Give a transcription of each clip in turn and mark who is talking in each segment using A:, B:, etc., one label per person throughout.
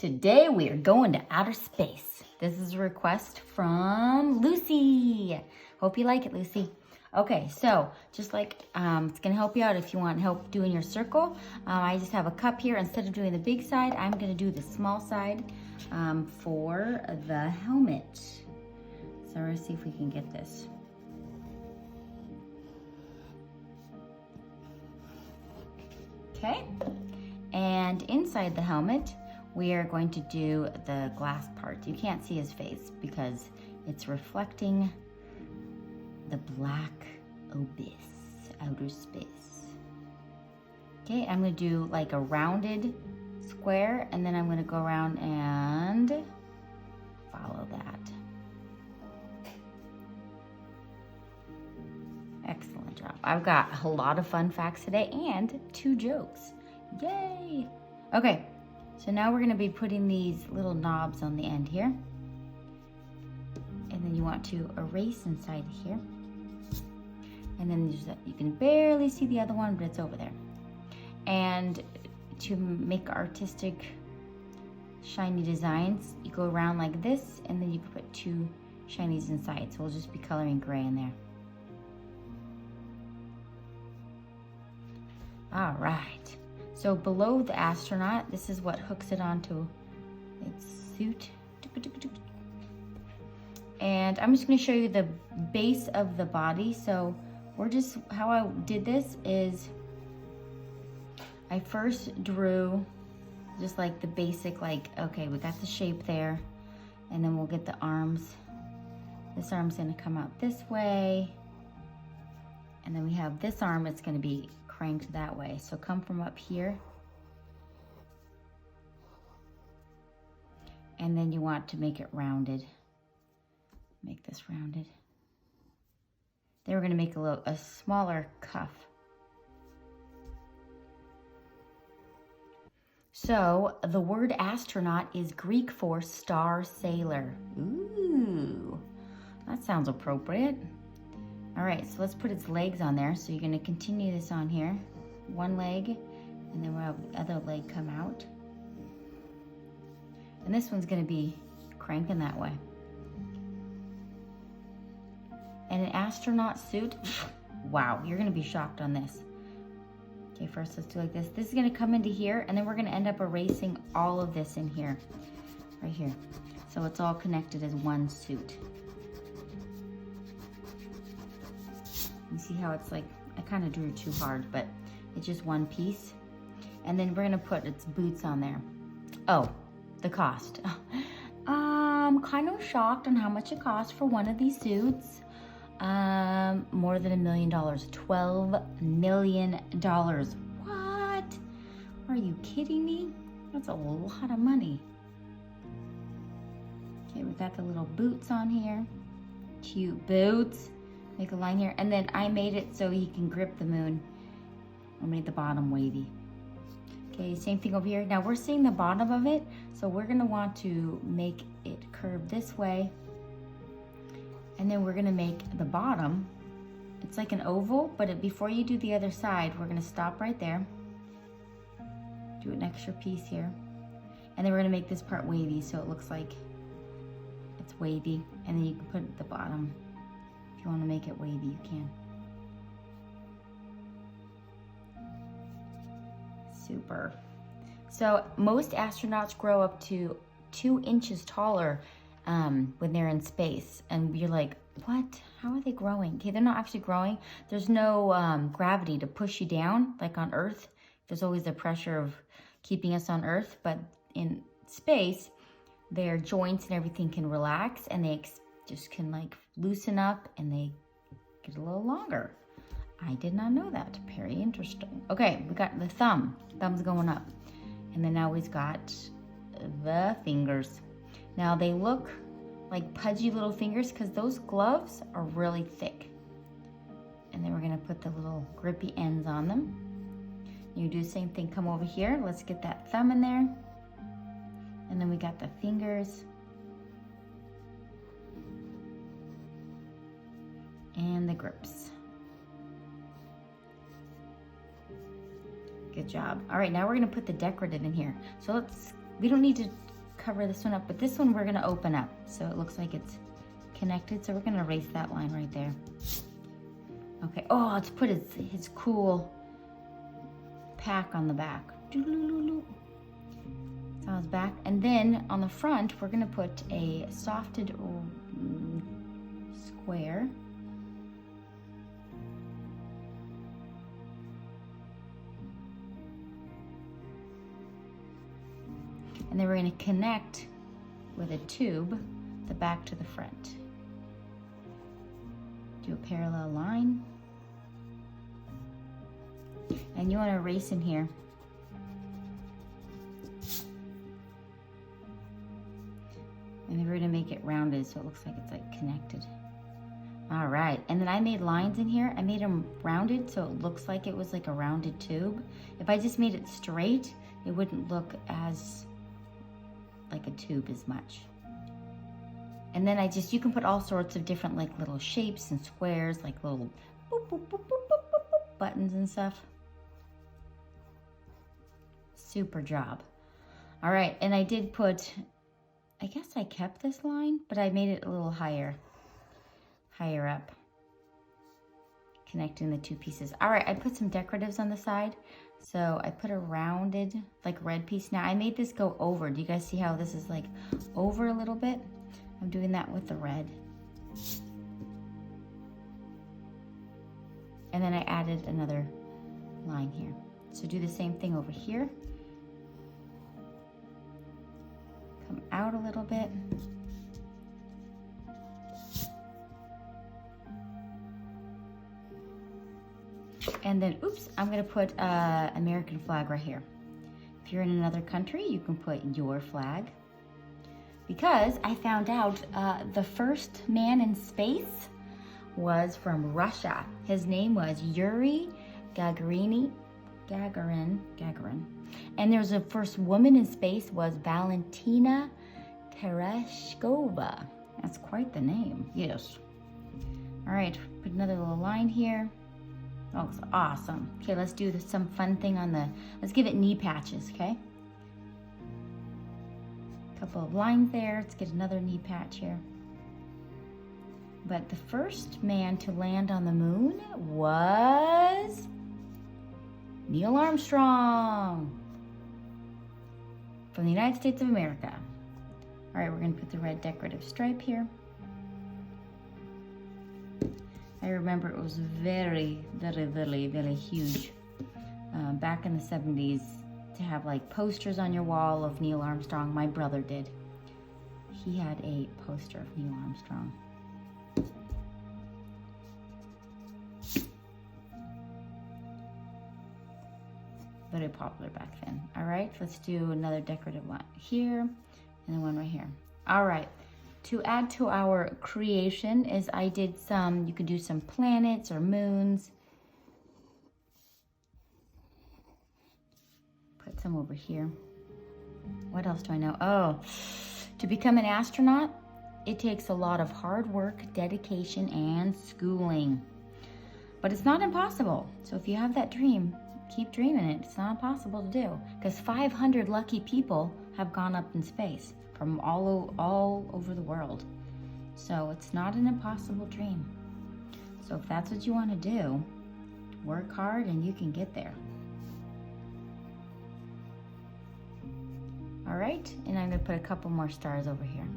A: Today we are going to outer space. This is a request from Lucy. Hope you like it, Lucy. Okay, so just like it's gonna help you out if you want help doing your circle. I just have a cup here. Instead of doing the big side, I'm gonna do the small side for the helmet. So let's see if we can get this. Okay, and inside the helmet, we are going to do the glass part. You can't see his face because it's reflecting the black abyss, outer space. Okay, I'm gonna do like a rounded square, and then I'm gonna go around and follow that. Excellent job. I've got a lot of fun facts today and 2 jokes. Yay! Okay, so now we're gonna be putting these little knobs on the end here. And then you want to erase inside here. And then you can barely see the other one, but it's over there. And to make artistic, shiny designs, you go around like this, and then you can put 2 shinies inside. So we'll just be coloring gray in there. All right, so below the astronaut, this is what hooks it onto its suit. And I'm just gonna show you the base of the body. So how I did this is I first drew just like the basic, like, okay, we got the shape there, and then we'll get the arms. This arm's gonna come out this way, and then we have this arm, it's gonna be cranked that way. So come from up here, and then you want to make it rounded. Make this rounded. Then we're gonna make a smaller cuff. So the word astronaut is Greek for star sailor. Ooh, that sounds appropriate. All right, so let's put its legs on there. So you're gonna continue this on here. One leg, and then we'll have the other leg come out. And this one's gonna be cranking that way. And an astronaut suit, wow, you're gonna be shocked on this. Okay, first let's do like this. This is gonna come into here, and then we're gonna end up erasing all of this in here, right here. So it's all connected as one suit. You see how it's like, I kind of drew too hard, but it's just one piece. And then we're gonna put its boots on there. Oh, the cost. I'm kind of shocked on how much it cost for one of these suits. More than $1 million, $12 million. What? Are you kidding me? That's a lot of money. Okay, we've got the little boots on here. Cute boots. Make a line here, and then I made it so he can grip the moon. I made the bottom wavy. Okay, same thing over here. Now we're seeing the bottom of it, so we're gonna want to make it curve this way. And then we're gonna make the bottom, it's like an oval, but before you do the other side, we're gonna stop right there. Do an extra piece here. And then we're gonna make this part wavy, so it looks like it's wavy. And then you can put the bottom. If you wanna make it wavy, you can. Super. So most astronauts grow up to 2 inches taller when they're in space, and you're like, what? How are they growing? Okay, they're not actually growing. There's no gravity to push you down like on Earth. There's always the pressure of keeping us on Earth, but in space, their joints and everything can relax, and they just can like loosen up, and they get a little longer. I did not know that. Very interesting. Okay, we got the thumb. Thumb's going up, and then now we've got the fingers. Now they look like pudgy little fingers because those gloves are really thick. And then we're gonna put the little grippy ends on them. You do the same thing, come over here. Let's get that thumb in there. And then we got the fingers. And the grips. Good job. All right, now we're gonna put the decorative in here. So we don't need to cover this one up, but this one we're gonna open up so it looks like it's connected. So we're gonna erase that line right there. Okay, oh, let's put his cool pack on the back. That's on his back. And then on the front, we're gonna put a softed square. And then we're going to connect with a tube the back to the front. Do a parallel line. And you want to erase in here. And then we're going to make it rounded so it looks like it's like connected. All right, and then I made lines in here. I made them rounded so it looks like it was like a rounded tube. If I just made it straight, it wouldn't look as like a tube as much. And then you can put all sorts of different like little shapes and squares, like little boop, boop, boop, boop, boop, boop, boop, buttons and stuff. Super job. All right, and I did put, I guess I kept this line, but I made it a little higher up, connecting the two pieces. All right, I put some decoratives on the side. So I put a rounded, like red piece. Now I made this go over. Do you guys see how this is like over a little bit? I'm doing that with the red. And then I added another line here. So do the same thing over here. Come out a little bit. And then, oops, I'm gonna put American flag right here. If you're in another country, you can put your flag. Because I found out the first man in space was from Russia. His name was Yuri Gagarin. And there's a first woman in space was Valentina Tereshkova. That's quite the name, yes. All right, put another little line here. Oh, it's awesome. Okay, let's do some fun thing on let's give it knee patches, okay? Couple of lines there. Let's get another knee patch here. But the first man to land on the moon was Neil Armstrong from the United States of America. All right, we're gonna put the red decorative stripe here. I remember it was very, very, very, very huge back in the 70s to have like posters on your wall of Neil Armstrong. My brother did. He had a poster of Neil Armstrong. Very popular back then. All right, let's do another decorative line here and then one right here. All right. To add to our creation is I did you could do some planets or moons. Put some over here. What else do I know? Oh, to become an astronaut, it takes a lot of hard work, dedication, and schooling. But it's not impossible. So if you have that dream, keep dreaming it. It's not impossible to do because 500 lucky people have gone up in space from all over the world. So it's not an impossible dream. So if that's what you want to do, work hard and you can get there. All right, and I'm gonna put a couple more stars over here.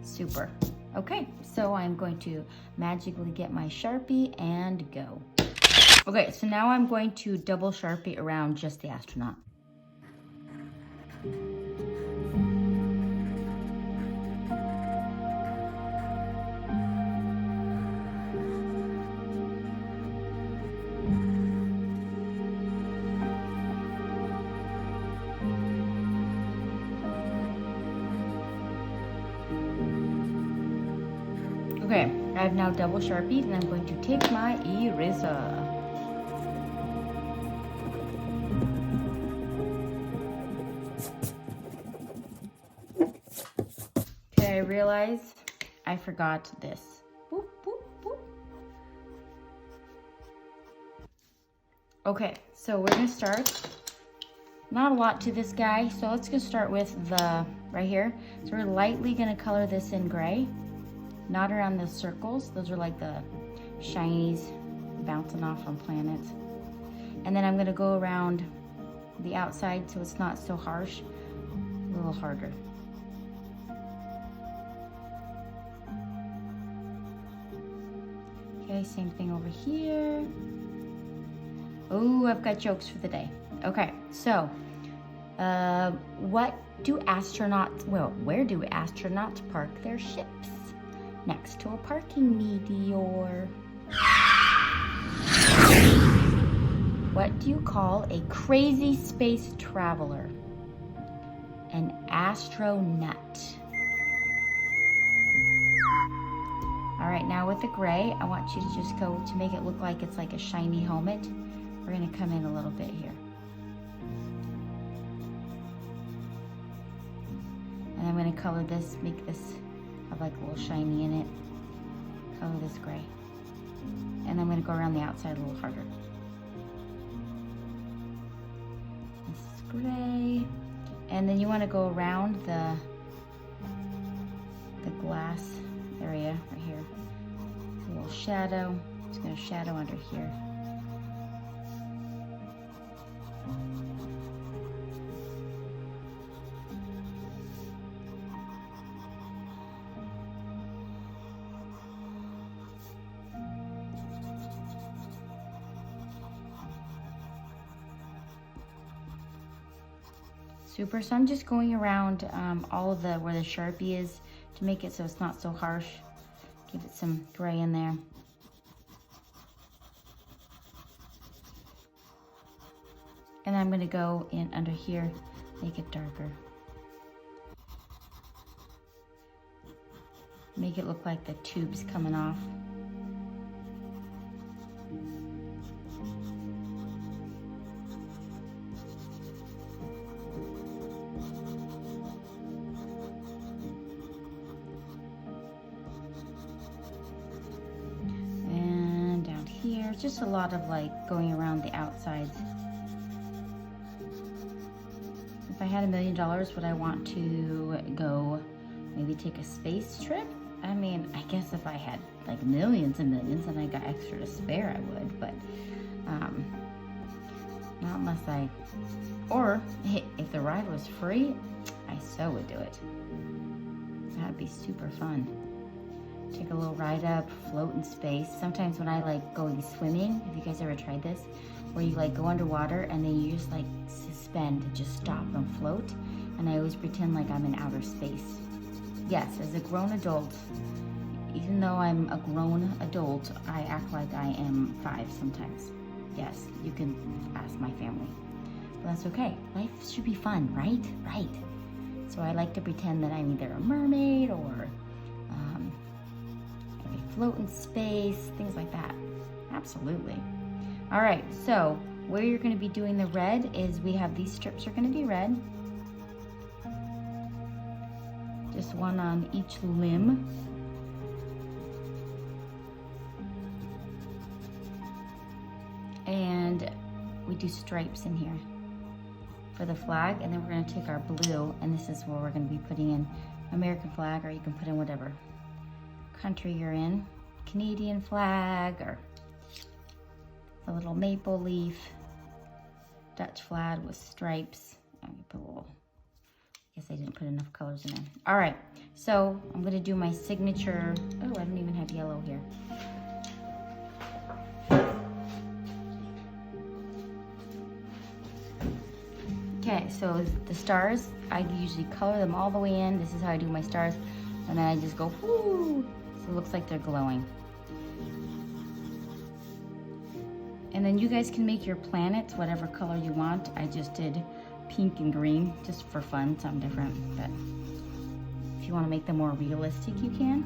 A: Super. Okay, so I'm going to magically get my Sharpie and go. Okay, so now I'm going to double Sharpie around just the astronaut. Okay, I've now double Sharpied and I'm going to take my eraser. I realized I forgot this. Boop, boop, boop. Okay, so we're gonna start. Not a lot to this guy, so let's go start with the, right here. So we're lightly gonna color this in gray, not around the circles. Those are like the shinies bouncing off on planets. And then I'm gonna go around the outside so it's not so harsh, a little harder. Okay, same thing over here. Oh, I've got jokes for the day. Okay, so what do astronauts, well, where do astronauts park their ships? Next to a parking meteor. What do you call a crazy space traveler? An astronaut. All right, now with the gray, I want you to just go to make it look like it's like a shiny helmet. We're gonna come in a little bit here. And I'm gonna color this, make this have like a little shiny in it. Color this gray. And I'm gonna go around the outside a little harder. This is gray. And then you wanna go around the glass area right here. A little shadow. Just gonna shadow under here. Super, so I'm just going around all of the, where the Sharpie is to make it so it's not so harsh. Give it some gray in there. And I'm gonna go in under here, make it darker. Make it look like the tube's coming off. It's just a lot of like going around the outsides. If I had $1 million, would I want to go maybe take a space trip? I mean, I guess if I had like millions and millions and I got extra to spare, I would, but not unless I, or if the ride was free, I so would do it. That'd be super fun. Take a little ride up, float in space. Sometimes when I like going swimming, have you guys ever tried this? Where you like go underwater and then you just like suspend, just stop and float. And I always pretend like I'm in outer space. Yes, as a grown adult, even though I'm a grown adult, I act like I am 5 sometimes. Yes, you can ask my family. But that's okay. Life should be fun, right? Right. So I like to pretend that I'm either a mermaid or float in space, things like that. Absolutely. All right, so where you're gonna be doing the red is we have these strips are gonna be red. Just one on each limb. And we do stripes in here for the flag, and then we're gonna take our blue, and this is where we're gonna be putting in American flag, or you can put in whatever country you're in, Canadian flag, or a little maple leaf, Dutch flag with stripes. I'm gonna put a little, I guess I didn't put enough colors in there. All right, so I'm gonna do my signature. Oh, I don't even have yellow here. Okay, so the stars, I usually color them all the way in. This is how I do my stars. And then I just go, whoo, so it looks like they're glowing. And then you guys can make your planets whatever color you want. I just did pink and green just for fun, something different. But if you want to make them more realistic, you can.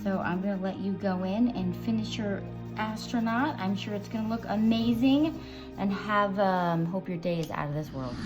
A: So I'm gonna let you go in and finish your astronaut. I'm sure it's gonna look amazing, and have hope your day is out of this world.